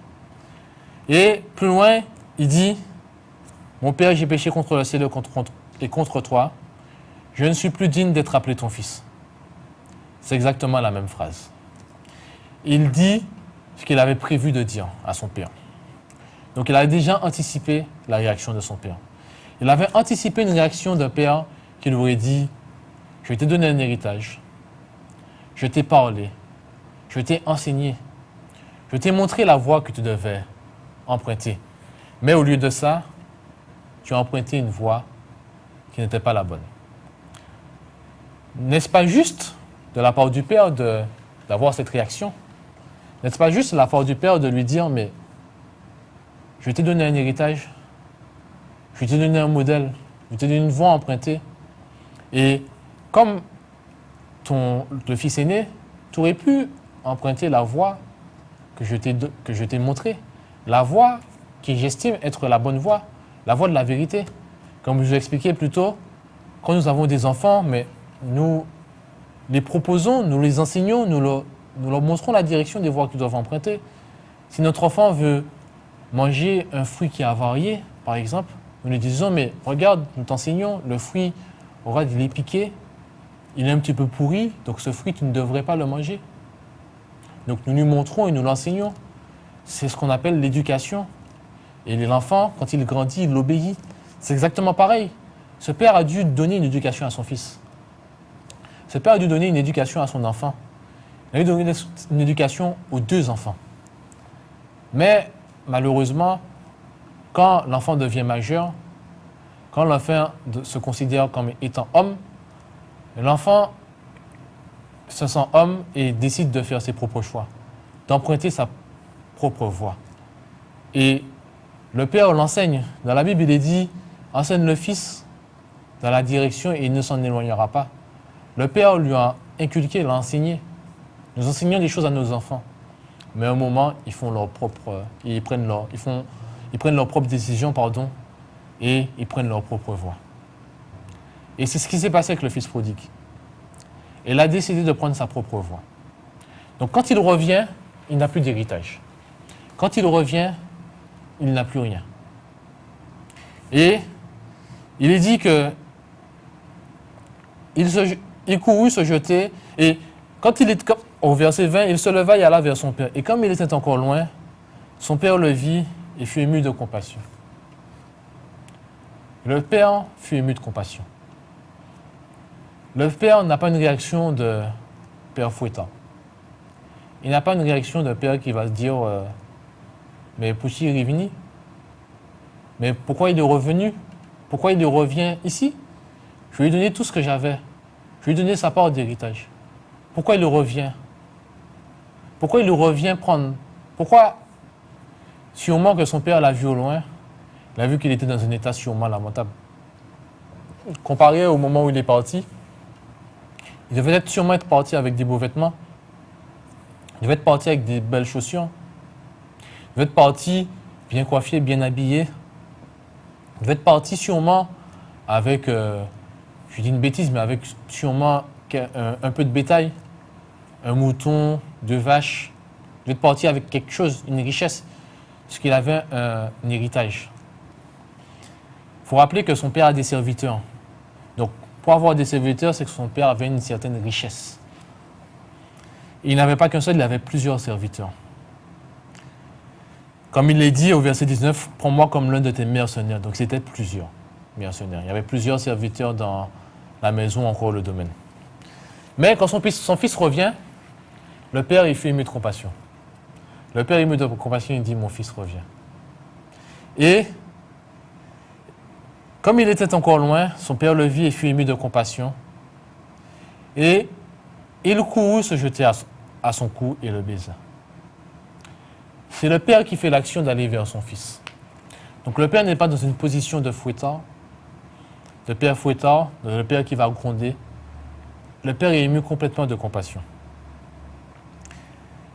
Et plus loin, il dit, mon père, j'ai péché contre le ciel et contre toi. Je ne suis plus digne d'être appelé ton fils. C'est exactement la même phrase. Il dit ce qu'il avait prévu de dire à son père. Donc il avait déjà anticipé la réaction de son père. Il avait anticipé une réaction d'un père qui lui aurait dit « Je t'ai donné un héritage, je t'ai parlé, je t'ai enseigné, je t'ai montré la voie que tu devais emprunter. Mais au lieu de ça, tu as emprunté une voie qui n'était pas la bonne. » N'est-ce pas juste de la part du père d'avoir cette réaction? N'est-ce pas juste de la part du père de lui dire « Mais je t'ai donné un héritage, je t'ai donné un modèle, je t'ai donné une voie empruntée. Et comme le fils aîné, tu aurais pu emprunter la voie que je t'ai montrée, la voie qui j'estime être la bonne voie, la voie de la vérité. Comme je vous l'expliquais plus tôt, quand nous avons des enfants, mais nous les proposons, nous les enseignons, nous leur montrons la direction des voies qu'ils doivent emprunter. Si notre enfant veut manger un fruit qui est avarié, par exemple, nous lui disons, mais regarde, nous t'enseignons, le fruit, regarde, il est piqué, il est un petit peu pourri, donc ce fruit, tu ne devrais pas le manger. Donc nous lui montrons et nous l'enseignons. C'est ce qu'on appelle l'éducation. Et l'enfant, quand il grandit, il l'obéit. C'est exactement pareil. Ce père a dû donner une éducation à son fils. Ce père a dû donner une éducation à son enfant. Il a dû donner une éducation aux deux enfants. Mais malheureusement, quand l'enfant devient majeur, quand l'enfant se considère comme étant homme, l'enfant se sent homme et décide de faire ses propres choix, d'emprunter sa propre voie. Et le père l'enseigne. Dans la Bible, il est dit, enseigne le fils dans la direction et il ne s'en éloignera pas. Le père lui a inculqué, l'a enseigné. Nous enseignons des choses à nos enfants. Mais à un moment, ils prennent leurs propres décisions, et ils prennent leur propre voie. Et c'est ce qui s'est passé avec le fils prodigue. Il a décidé de prendre sa propre voie. Donc quand il revient, il n'a plus d'héritage. Quand il revient, il n'a plus rien. Et il est dit que il courut se jeter, et quand il est au verset 20, il se leva et alla vers son père. Et comme il était encore loin, son père le vit et fut ému de compassion. Le père fut ému de compassion. Le père n'a pas une réaction de père fouettant. Il n'a pas une réaction de père qui va se dire mais Pouchi Rivini, mais pourquoi il est revenu? Pourquoi il revient ici? Je lui ai donné tout ce que j'avais. Je lui ai donné sa part d'héritage. Pourquoi il revient? Pourquoi il revient prendre? Pourquoi, sûrement que son père l'a vu au loin, il a vu qu'il était dans un état sûrement lamentable. Comparé au moment où il est parti, il devait sûrement être parti avec des beaux vêtements. Il devait être parti avec des belles chaussures. Il devait être parti bien coiffé, bien habillé. Il devait être parti sûrement avec, je dis une bêtise, mais avec sûrement un peu de bétail, un mouton, 2 vaches. Il devait être parti avec quelque chose, une richesse, parce qu'il avait un héritage. Il faut rappeler que son père a des serviteurs. Donc, pour avoir des serviteurs, c'est que son père avait une certaine richesse. Et il n'avait pas qu'un seul, il avait plusieurs serviteurs. Comme il l'a dit au verset 19, « Prends-moi comme l'un de tes mercenaires ». Donc, c'était plusieurs mercenaires. Il y avait plusieurs serviteurs dans la maison, encore le domaine. Mais quand son fils revient, le père, il fait ému de compassion. Le père, ému de compassion, il dit, « Mon fils revient ». Et comme il était encore loin, son père le vit et fut ému de compassion. Et il courut se jeter à son cou et le baisa. C'est le père qui fait l'action d'aller vers son fils. Donc le père n'est pas dans une position de fouettard, de père fouettard, le père qui va gronder. Le père est ému complètement de compassion.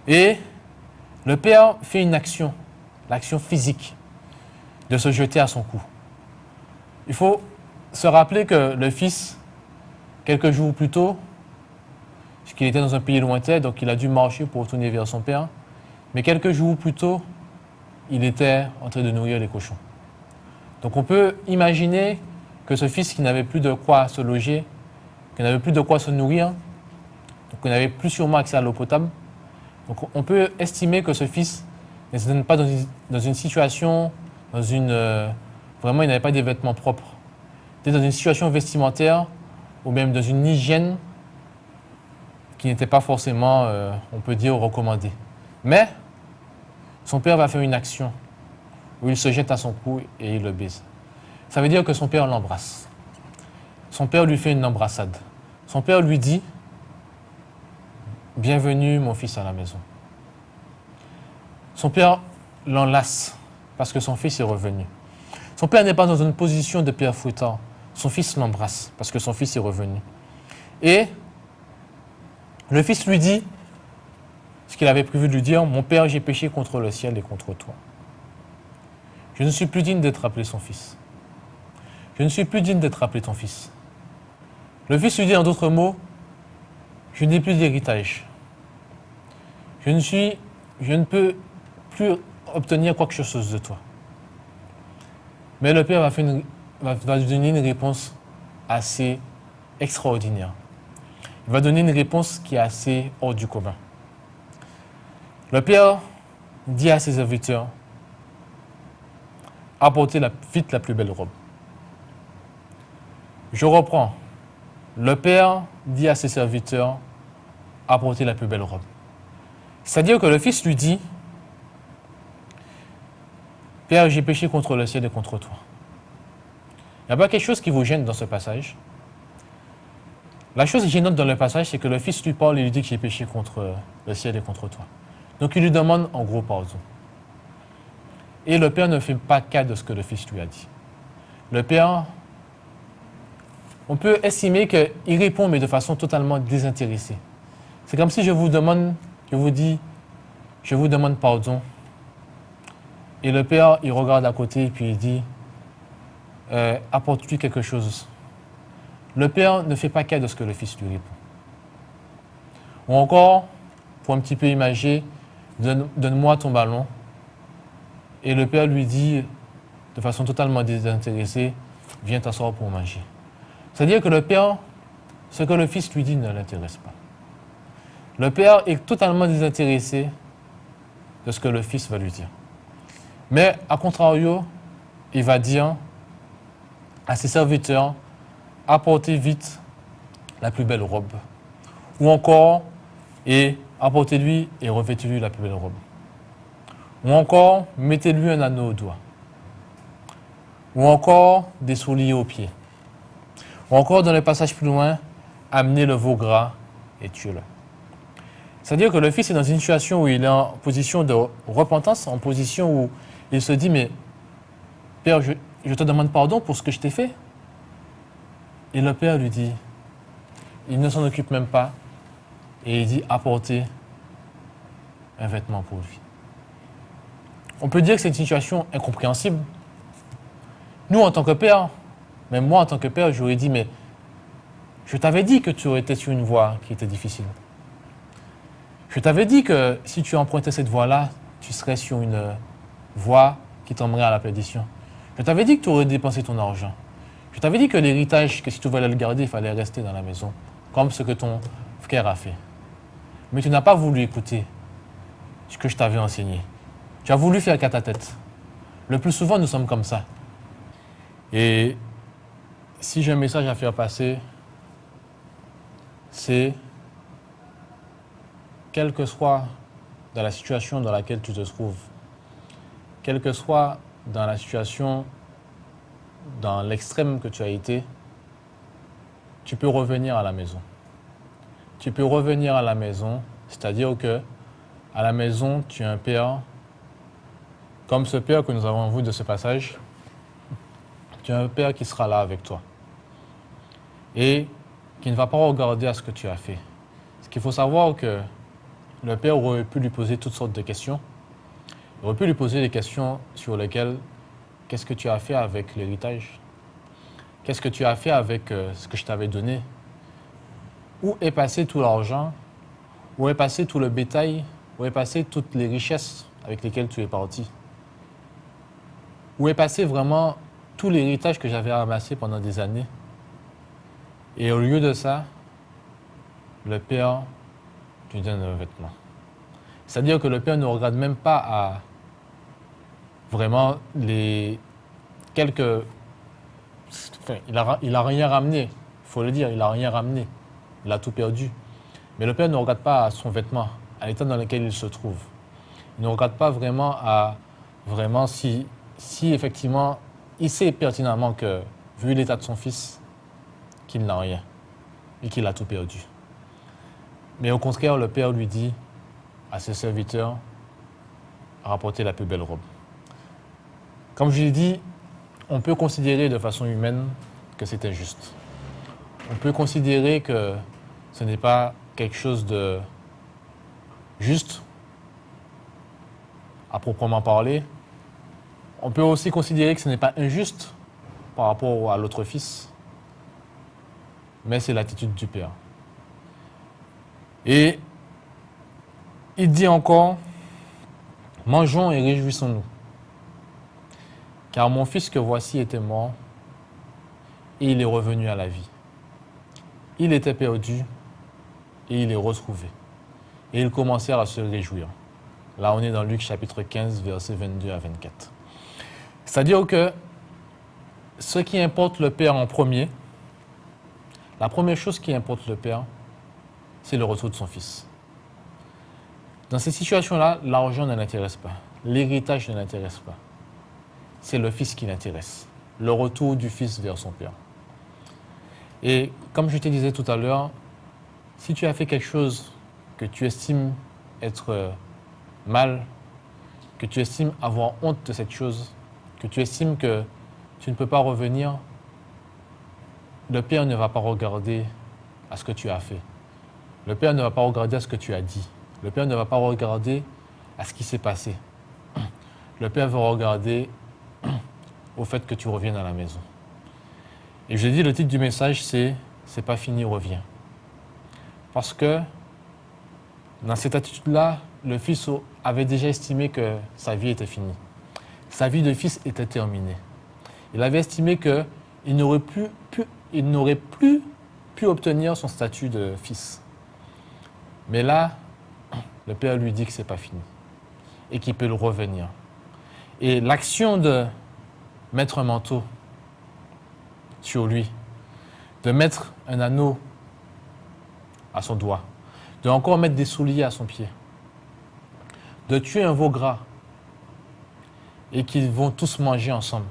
Et le père fait une action, l'action physique, de se jeter à son cou. Il faut se rappeler que le fils, quelques jours plus tôt, puisqu'il était dans un pays lointain, donc il a dû marcher pour retourner vers son père. Mais quelques jours plus tôt, il était en train de nourrir les cochons. Donc on peut imaginer que ce fils qui n'avait plus de quoi se loger, qui n'avait plus de quoi se nourrir, donc qui n'avait plus sûrement accès à l'eau potable, donc on peut estimer que ce fils n'était pas dans une situation, vraiment il n'avait pas des vêtements propres. Il était dans une situation vestimentaire ou même dans une hygiène qui n'était pas forcément, on peut dire, recommandée. Mais son père va faire une action où il se jette à son cou et il le baise. Ça veut dire que son père l'embrasse. Son père lui fait une embrassade. Son père lui dit « Bienvenue mon fils à la maison ». Son père l'enlace parce que son fils est revenu. Son père n'est pas dans une position de père fouettard. Son fils l'embrasse parce que son fils est revenu. Et le fils lui dit ce qu'il avait prévu de lui dire, « Mon père, j'ai péché contre le ciel et contre toi. Je ne suis plus digne d'être appelé son fils. Je ne suis plus digne d'être appelé ton fils. » Le fils lui dit en d'autres mots, « Je n'ai plus d'héritage. Je ne peux plus obtenir quelque chose de toi. » Mais le père va donner une réponse assez extraordinaire. Il va donner une réponse qui est assez hors du commun. Le père dit à ses serviteurs, « Apportez vite la plus belle robe. » Je reprends. Le père dit à ses serviteurs, « Apportez la plus belle robe. » C'est-à-dire que le fils lui dit, « Père, j'ai péché contre le ciel et contre toi. » Il n'y a pas quelque chose qui vous gêne dans ce passage. La chose gênante dans le passage, c'est que le fils lui parle et lui dit que j'ai péché contre le ciel et contre toi. Donc il lui demande en gros pardon. Et le père ne fait pas cas de ce que le fils lui a dit. Le père, on peut estimer qu'il répond mais de façon totalement désintéressée. C'est comme si je vous dis, je vous demande pardon. Et le père, il regarde à côté et puis il dit, apporte-lui quelque chose. Le père ne fait pas cas de ce que le fils lui répond. Ou encore, pour un petit peu imager, donne-moi ton ballon. Et le père lui dit, de façon totalement désintéressée, viens t'asseoir pour manger. C'est-à-dire que le père, ce que le fils lui dit ne l'intéresse pas. Le père est totalement désintéressé de ce que le fils va lui dire. Mais, à contrario, il va dire à ses serviteurs, apportez vite la plus belle robe. Ou encore, et apportez-lui et revêtez-lui la plus belle robe. Ou encore, mettez-lui un anneau au doigt. ou encore des souliers aux pieds. Ou encore, dans le passage plus loin, amener le veau gras et tuer-le. C'est-à-dire que le fils est dans une situation où il est en position de repentance, en position où il se dit, mais Père, je te demande pardon pour ce que je t'ai fait. Et le père lui dit, il ne s'en occupe même pas, et il dit, apportez un vêtement pour lui. On peut dire que c'est une situation incompréhensible. Nous, en tant que père, même moi, en tant que père, j'aurais dit, mais je t'avais dit que tu aurais été sur une voie qui était difficile. Je t'avais dit que si tu empruntais cette voie-là, tu serais sur une voie qui t'emmènerait à la perdition. Je t'avais dit que tu aurais dépensé ton argent. Je t'avais dit que l'héritage, que si tu voulais le garder, il fallait rester dans la maison, comme ce que ton frère a fait. Mais tu n'as pas voulu écouter ce que je t'avais enseigné. Tu as voulu faire qu'à ta tête. Le plus souvent, nous sommes comme ça. Et si j'ai un message à faire passer, c'est, quelle que soit dans la situation dans laquelle tu te trouves, quelle que soit dans la situation, dans l'extrême que tu as été, tu peux revenir à la maison. Tu peux revenir à la maison, c'est-à-dire que à la maison, tu as un père, comme ce père que nous avons vu de ce passage, tu as un père qui sera là avec toi et qui ne va pas regarder à ce que tu as fait. Ce qu'il faut savoir que le père aurait pu lui poser toutes sortes de questions. Il aurait pu lui poser des questions sur lesquelles, qu'est-ce que tu as fait avec l'héritage? Qu'est-ce que tu as fait avec ce que je t'avais donné? Où est passé tout l'argent? Où est passé tout le bétail? Où est passé toutes les richesses avec lesquelles tu es parti? Où est passé vraiment tout l'héritage que j'avais amassé pendant des années? Et au lieu de ça, le père lui donne un vêtement. C'est-à-dire que le père ne regarde même pas à vraiment les quelques... Enfin, il a rien ramené, il faut le dire, il n'a rien ramené. Il a tout perdu. Mais le père ne regarde pas à son vêtement, à l'état dans lequel il se trouve. Il ne regarde pas vraiment à si effectivement il sait pertinemment que, vu l'état de son fils, qu'il n'a rien et qu'il a tout perdu. Mais au contraire, le père lui dit à ses serviteurs, rapportez la plus belle robe. Comme je l'ai dit, on peut considérer de façon humaine que c'est injuste. On peut considérer que ce n'est pas quelque chose de juste, à proprement parler. On peut aussi considérer que ce n'est pas injuste par rapport à l'autre fils, mais c'est l'attitude du père. Et il dit encore, mangeons et réjouissons-nous, car mon fils que voici était mort et il est revenu à la vie. Il était perdu et il est retrouvé. Et ils commencèrent à se réjouir. Là, on est dans Luc chapitre 15, versets 22 à 24. C'est-à-dire que ce qui importe le Père en premier, la première chose qui importe le Père, c'est le retour de son Fils. Dans ces situations-là, l'argent ne l'intéresse pas. L'héritage ne l'intéresse pas. C'est le Fils qui l'intéresse. Le retour du Fils vers son Père. Et comme je te disais tout à l'heure, si tu as fait quelque chose que tu estimes être mal, que tu estimes avoir honte de cette chose, que tu estimes que tu ne peux pas revenir, le Père ne va pas regarder à ce que tu as fait. Le Père ne va pas regarder à ce que tu as dit. Le Père ne va pas regarder à ce qui s'est passé. Le Père va regarder au fait que tu reviennes à la maison. Et je l'ai dit, le titre du message, c'est « C'est pas fini, reviens ». Parce que dans cette attitude-là, le fils avait déjà estimé que sa vie était finie. Sa vie de fils était terminée. Il avait estimé qu'il n'aurait plus pu obtenir son statut de fils. Mais là, le Père lui dit que ce n'est pas fini et qu'il peut le revenir. Et l'action de mettre un manteau sur lui, de mettre un anneau à son doigt, de encore mettre des souliers à son pied, de tuer un veau gras et qu'ils vont tous manger ensemble.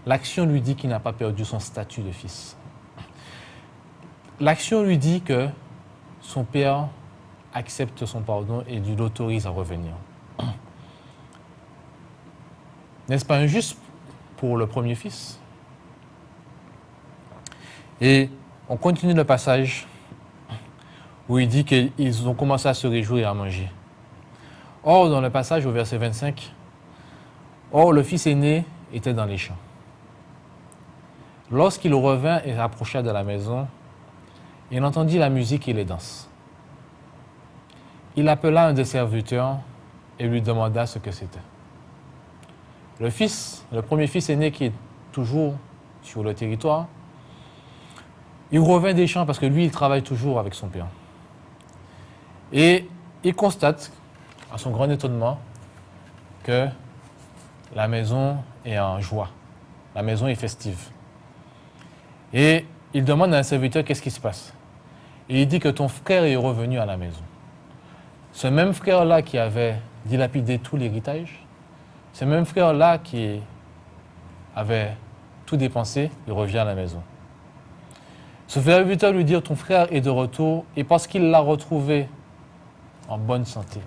L'action lui dit qu'il n'a pas perdu son statut de fils. L'action lui dit que son père accepte son pardon et lui l'autorise à revenir. N'est-ce pas injuste pour le premier fils? Et on continue le passage où il dit qu'ils ont commencé à se réjouir et à manger. Or, dans le passage au verset 25, « Or, le fils aîné était dans les champs. Lorsqu'il revint et approcha de la maison, il entendit la musique et les danses. Il appela un des serviteurs et lui demanda ce que c'était. Le premier fils aîné qui est toujours sur le territoire, il revint des champs parce que lui, il travaille toujours avec son père. Et il constate, à son grand étonnement, que la maison est en joie. La maison est festive. Et il demande à un serviteur qu'est-ce qui se passe. Et il dit que ton frère est revenu à la maison. Ce même frère-là qui avait dilapidé tout l'héritage, ce même frère-là qui avait tout dépensé, il revient à la maison. Ce serviteur lui dit, ton frère est de retour, et parce qu'il l'a retrouvé en bonne santé,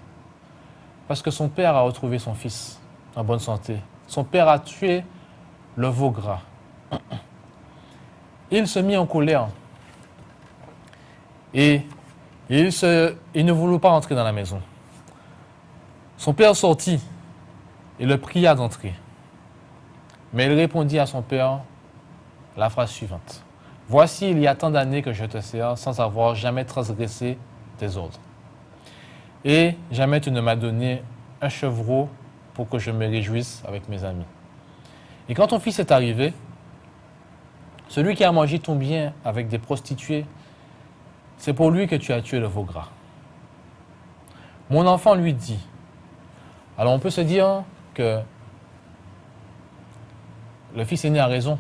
parce que son père a retrouvé son fils en bonne santé, son père a tué le veau gras. Il se mit en colère et il ne voulut pas entrer dans la maison. Son père sortit et le pria d'entrer. Mais il répondit à son père la phrase suivante. « Voici, il y a tant d'années que je te sers sans avoir jamais transgressé tes ordres. Et jamais tu ne m'as donné un chevreau pour que je me réjouisse avec mes amis. Et quand ton fils est arrivé, celui qui a mangé ton bien avec des prostituées, c'est pour lui que tu as tué le veau gras. Mon enfant lui dit, alors on peut se dire que le fils aîné a raison.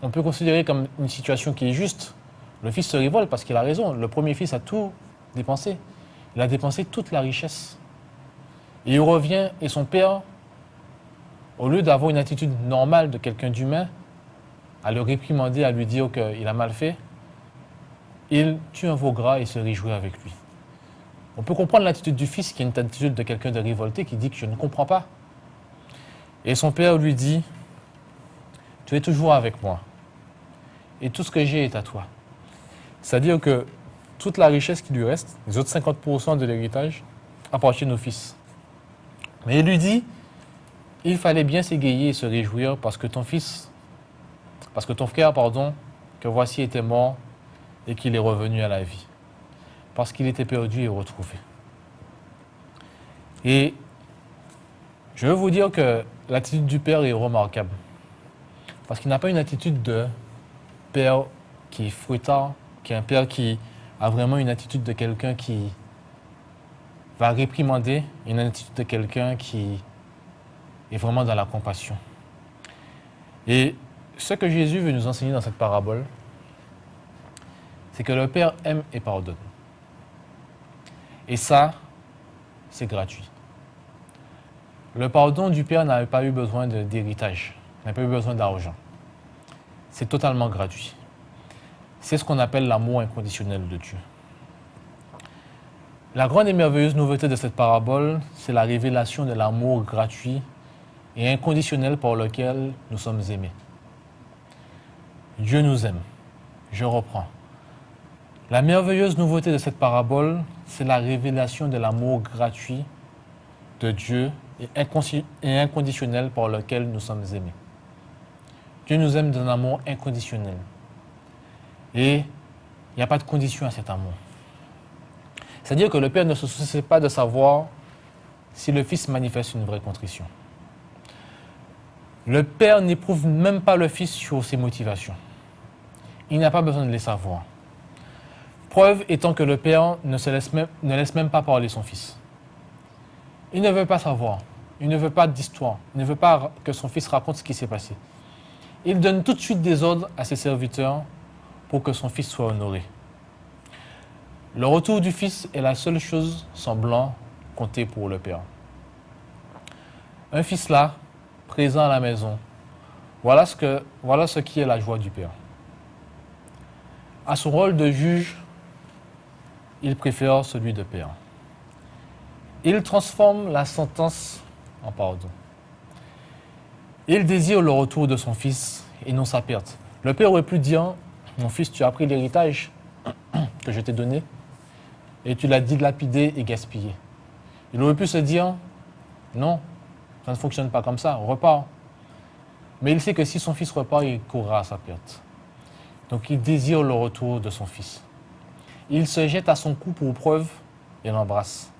On peut considérer comme une situation qui est juste. Le fils se révolte parce qu'il a raison. Le premier fils a tout dépensé. Il a dépensé toute la richesse. Et il revient et son père, au lieu d'avoir une attitude normale de quelqu'un d'humain, à le réprimander, à lui dire qu'il a mal fait, il tue un veau gras et se réjouit avec lui. On peut comprendre l'attitude du fils qui est une attitude de quelqu'un de révolté qui dit que je ne comprends pas. Et son père lui dit, tu es toujours avec moi et tout ce que j'ai est à toi. C'est-à-dire que toute la richesse qui lui reste, les autres 50% de l'héritage, appartiennent au fils. Mais il lui dit, il fallait bien s'égayer et se réjouir parce que ton frère, que voici était mort et qu'il est revenu à la vie. Parce qu'il était perdu et retrouvé. Et je veux vous dire que l'attitude du père est remarquable. Parce qu'il n'a pas une attitude de père qui est fruitard, qui est un père qui a vraiment une attitude de quelqu'un qui va réprimander, une attitude de quelqu'un qui est vraiment dans la compassion. Et ce que Jésus veut nous enseigner dans cette parabole, c'est que le Père aime et pardonne. Et ça, c'est gratuit. Le pardon du Père n'a pas eu besoin d'héritage, n'a pas eu besoin d'argent. C'est totalement gratuit. C'est ce qu'on appelle l'amour inconditionnel de Dieu. La grande et merveilleuse nouveauté de cette parabole, c'est la révélation de l'amour gratuit et inconditionnel par lequel nous sommes aimés. Dieu nous aime. Je reprends. La merveilleuse nouveauté de cette parabole, c'est la révélation de l'amour gratuit de Dieu et inconditionnel par lequel nous sommes aimés. Dieu nous aime d'un amour inconditionnel. Et il n'y a pas de condition à cet amour. C'est-à-dire que le Père ne se soucie pas de savoir si le Fils manifeste une vraie contrition. Le Père n'éprouve même pas le Fils sur ses motivations. Il n'a pas besoin de les savoir. Preuve étant que le Père ne laisse même pas parler son Fils. Il ne veut pas savoir. Il ne veut pas d'histoire. Il ne veut pas que son Fils raconte ce qui s'est passé. Il donne tout de suite des ordres à ses serviteurs pour que son Fils soit honoré. Le retour du Fils est la seule chose semblant compter pour le Père. Un Fils là, présent à la maison. Voilà ce qui est la joie du Père. À son rôle de juge, il préfère celui de Père. Il transforme la sentence en pardon. Il désire le retour de son fils et non sa perte. Le Père aurait pu dire, mon fils, tu as pris l'héritage que je t'ai donné et tu l'as dilapidé et gaspillé. Il aurait pu se dire, non, ça ne fonctionne pas comme ça, repars. Mais il sait que si son fils repart, il courra à sa perte. Donc il désire le retour de son fils. Il se jette à son cou pour preuve et l'embrasse.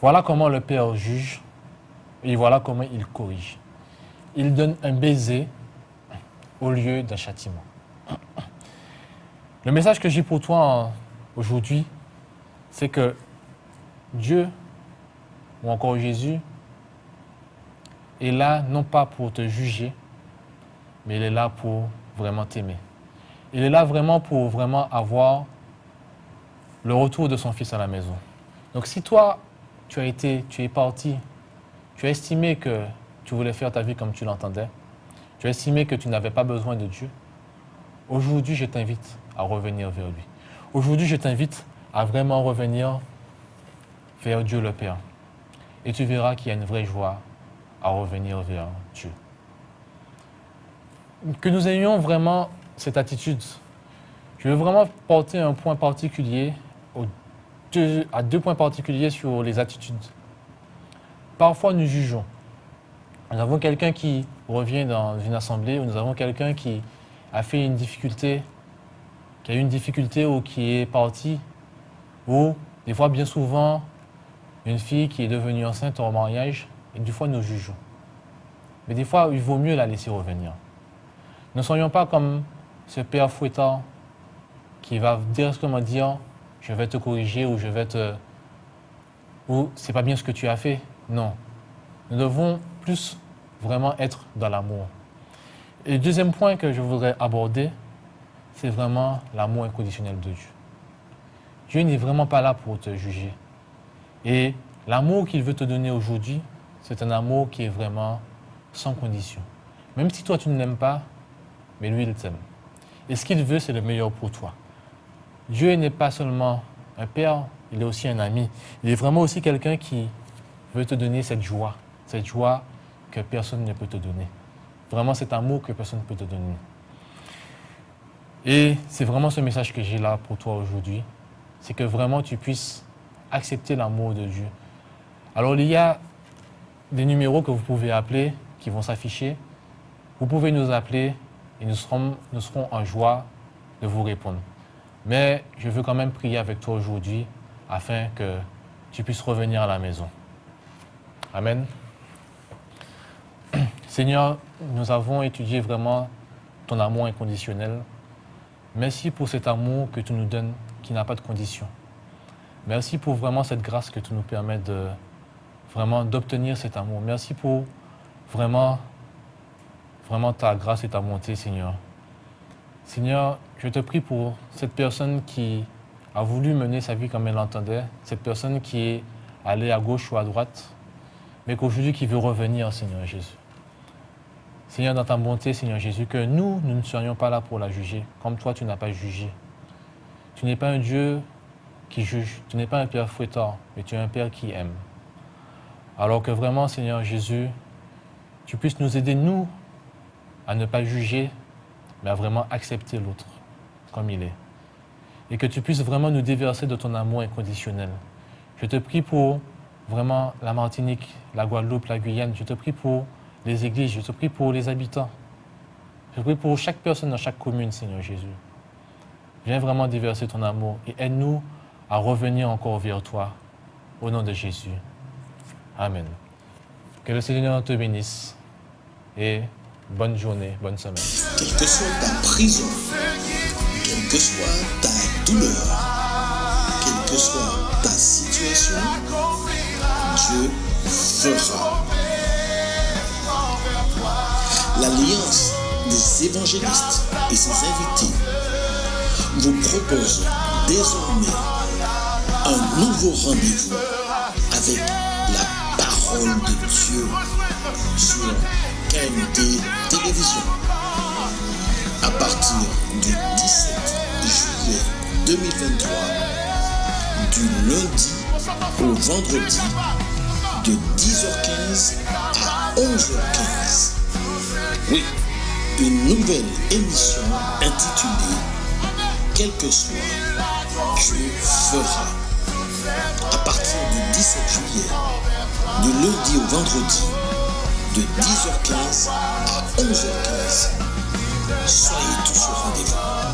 Voilà comment le Père juge et voilà comment il corrige. Il donne un baiser au lieu d'un châtiment. Le message que j'ai pour toi aujourd'hui, c'est que Dieu, ou encore Jésus, est là non pas pour te juger, mais il est là pour vraiment t'aimer. Il est là vraiment pour vraiment avoir le retour de son fils à la maison. Donc si toi, tu es parti, tu as estimé que tu voulais faire ta vie comme tu l'entendais, tu as estimé que tu n'avais pas besoin de Dieu, aujourd'hui, je t'invite à revenir vers lui. Aujourd'hui, je t'invite à vraiment revenir vers Dieu le Père. Et tu verras qu'il y a une vraie joie à revenir vers Dieu. Que nous ayons vraiment cette attitude. Je veux vraiment porter un point particulier, à deux points particuliers sur les attitudes. Parfois, nous jugeons. Nous avons quelqu'un qui revient dans une assemblée, ou nous avons quelqu'un qui a fait une difficulté, qui a eu une difficulté ou qui est parti, ou des fois, bien souvent, une fille qui est devenue enceinte au mariage, et des fois, nous jugeons. Mais des fois, il vaut mieux la laisser revenir. Ne soyons pas comme ce père fouettard qui va directement dire « je vais te corriger » ou « ou « c'est pas bien ce que tu as fait ». Non. Nous devons plus vraiment être dans l'amour. Et le deuxième point que je voudrais aborder, c'est vraiment l'amour inconditionnel de Dieu. Dieu n'est vraiment pas là pour te juger. Et l'amour qu'il veut te donner aujourd'hui, c'est un amour qui est vraiment sans condition. Même si toi tu ne l'aimes pas, mais lui il t'aime. Et ce qu'il veut, c'est le meilleur pour toi. Dieu n'est pas seulement un père, il est aussi un ami. Il est vraiment aussi quelqu'un qui veut te donner cette joie que personne ne peut te donner. Vraiment cet amour que personne ne peut te donner. Et c'est vraiment ce message que j'ai là pour toi aujourd'hui. C'est que vraiment tu puisses accepter l'amour de Dieu. Alors il y a des numéros que vous pouvez appeler, qui vont s'afficher. Vous pouvez nous appeler et nous serons en joie de vous répondre. Mais je veux quand même prier avec toi aujourd'hui afin que tu puisses revenir à la maison. Amen. Seigneur, nous avons étudié vraiment ton amour inconditionnel. Merci pour cet amour que tu nous donnes, qui n'a pas de condition. Merci pour vraiment cette grâce que tu nous permets d'obtenir cet amour. Merci pour vraiment ta grâce et ta bonté, Seigneur. Seigneur, je te prie pour cette personne qui a voulu mener sa vie comme elle l'entendait, cette personne qui est allée à gauche ou à droite, mais qu'aujourd'hui qui veut revenir, Seigneur Jésus. Seigneur, dans ta bonté, Seigneur Jésus, que nous ne serions pas là pour la juger, comme toi, tu n'as pas jugé. Tu n'es pas un Dieu qui juge, tu n'es pas un Père fouettard, mais tu es un Père qui aime. Alors que vraiment, Seigneur Jésus, tu puisses nous aider, nous, à ne pas juger, mais à vraiment accepter l'autre comme il est. Et que tu puisses vraiment nous déverser de ton amour inconditionnel. Je te prie pour vraiment la Martinique, la Guadeloupe, la Guyane. Je te prie pour les églises, je te prie pour les habitants. Je te prie pour chaque personne dans chaque commune, Seigneur Jésus. Viens vraiment déverser ton amour et aide-nous à revenir encore vers toi. Au nom de Jésus. Amen. Que le Seigneur te bénisse et bonne journée, bonne semaine. Quelle que soit ta prison, quelle que soit ta douleur, quelle que soit ta situation, Dieu fera. L'Alliance des évangélistes et ses invités vous propose désormais un nouveau rendez-vous avec la parole de Dieu. sur KMT Télévision. À partir du 17 juillet 2023, du lundi au vendredi, de 10h15 à 11h15. Oui, une nouvelle émission intitulée « Quel que soit, Dieu fera ». À partir du 17 juillet, du lundi au vendredi, de 10h15 à 11h15. Soyez tous au rendez-vous.